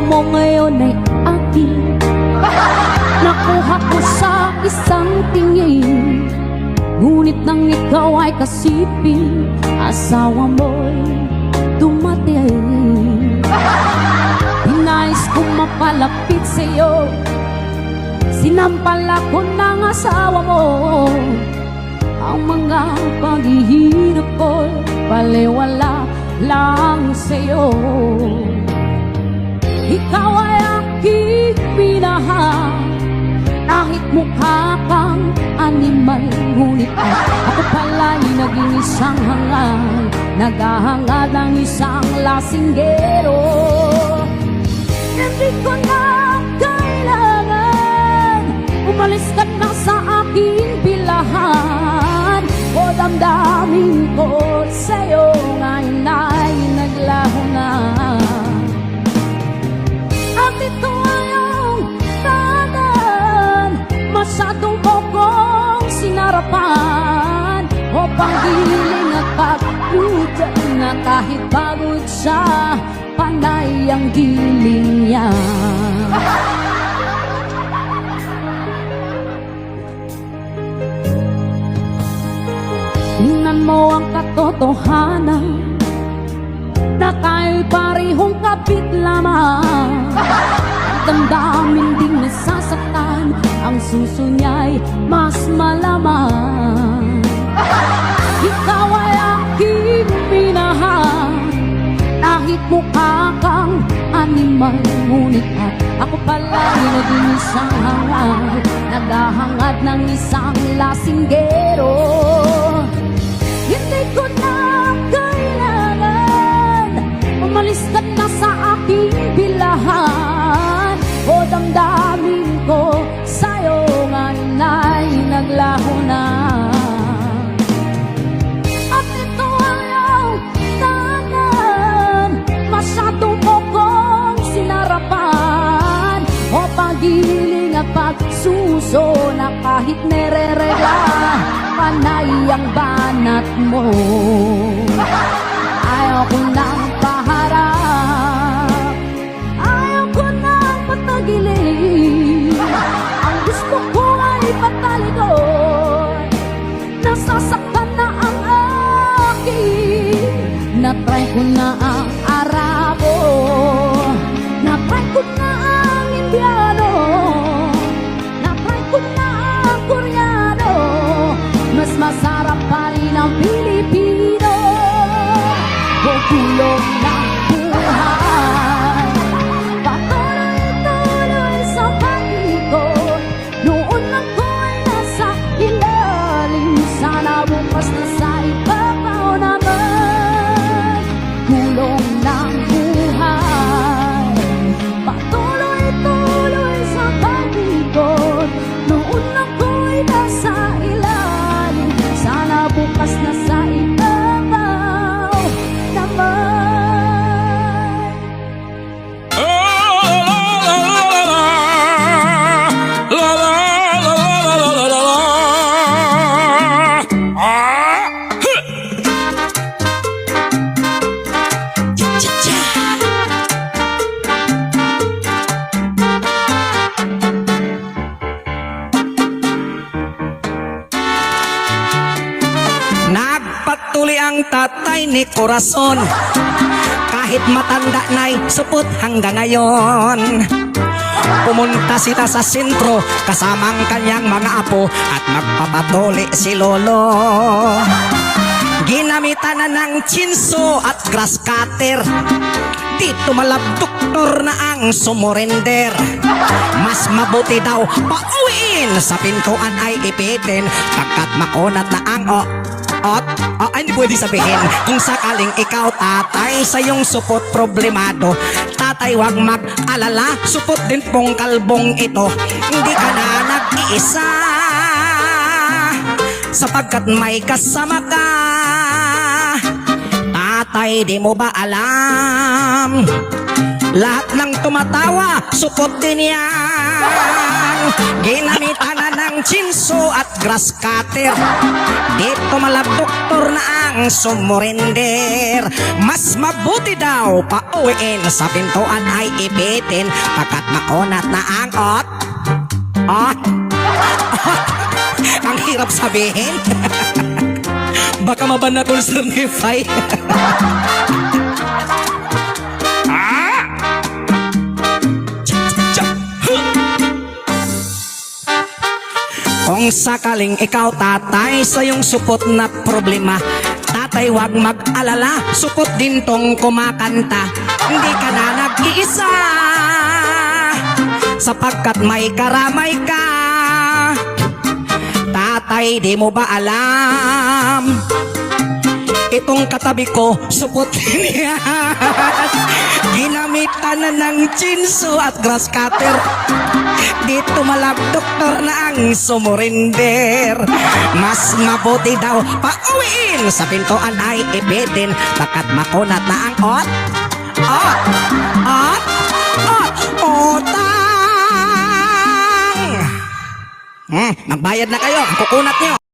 mo ngayon ay akin. Nakuha ko sa isang tingin, ngunit nang ikaw ay kasipin, asawa mo'y dumating. Inais kong mapalapit sa'yo, sinampal ako ng asawa mo. Ang mga paghihirap ko'y baliwala lang sa'yo. Ikaw ay aking minahal, kahit mukha kang animal, ngunit ako pala'y naging isang hangal, naghahangad ng isang lasinggero. Hindi ko na kailangan umalis ka na sa aking bilahan, o damdamin ko sa'yo ngayon ay naglaho na. At ito ay ang tanan, masyadong mo kong sinarapan, o panggiling at pagkutan na kahit pagod siya, panay ang giling niya. Tingnan mo ang katotohanan, na tayo'y parehong kapit lamang. Ang damdamin ding nasasaktan, ang suso niya'y mas malamang. Ikaw ay aking minahal, kahit mukha kang animal, ngunit at ako pala'y naging isang hangal, naghahangad ng isang lasinggero. Hindi ko na kailangan umalis ka na sa aking bilahan, o damdamin ko sa'yo ngayon ay naglaho na. At ito ay ang tanan, masyado mo kong sinarapan, o pagiling at pagsuso na kahit nereregla, panay ang banat mo. Ayaw ko nang paharap, ayaw ko nang patagilin, ang gusto ko ay patalikod. Nasasaktan na ang akin, natry ko na ang Arabo, natry ko na ang Indiano, natry ko na ang Koreano, mas masarap pa rin ang Pilipino. O kulong ng buhay, patuloy-tuloy sa pag-ikot. Noon ako'y nasa ilalim, sana bukas na sa ibabaw naman. Kulong ng buhay, patuloy-tuloy sa pag-ikot. Noon ako'y nasa ilalim, sana bukas na sa ibabaw naman. Nagpatuloy ang tatay ni Corazon, kahit matanda na'y supot hanggang ngayon. Pumunta sila sa sentro kasamang kanyang mga apo at magpapatuli si Lolo. Ginamitan na ng chinso at grass cutter, dito malabdoktor na ang sumurender. Mas mabuti daw pauwiin, sa pintuan ay ipitin, pagkat makunat na ang hindi pwede sabihin. Kung sakaling ikaw tatay sa iyong supot problemado, tatay wag mag-alala, supot din pong kalbong ito. Hindi ka na nag-iisa, sapagkat may kasama ka. Tatay, di mo ba alam, Lahat ng tumatawa, supot din yan. Ginamitan na ng chinso at grass cutter. Dito malabdoktor na ang sumurender. Mas mabuti daw pauwiin sa pintuan ay ipitin pagkat makunat na ang ot. Ang hirap sabihin. Baka mabana kung surnify. Kung sakaling ikaw tatay sa iyong supot na problema, tatay wag mag-alala, supot din tong kumakanta. Hindi ka na nag-iisa, sapagkat may karamay ka. Tatay, di mo ba alam? Itong katabi ko, supot din yan. Ginamitan na ng chinso at grass cutter. Dito malabdoktor na ang sumurinder. Mas mabuti daw pauwiin sa pintuan ay ipitin pagkat makunat na ang otang. Magbayad na kayo, kukunat nyo.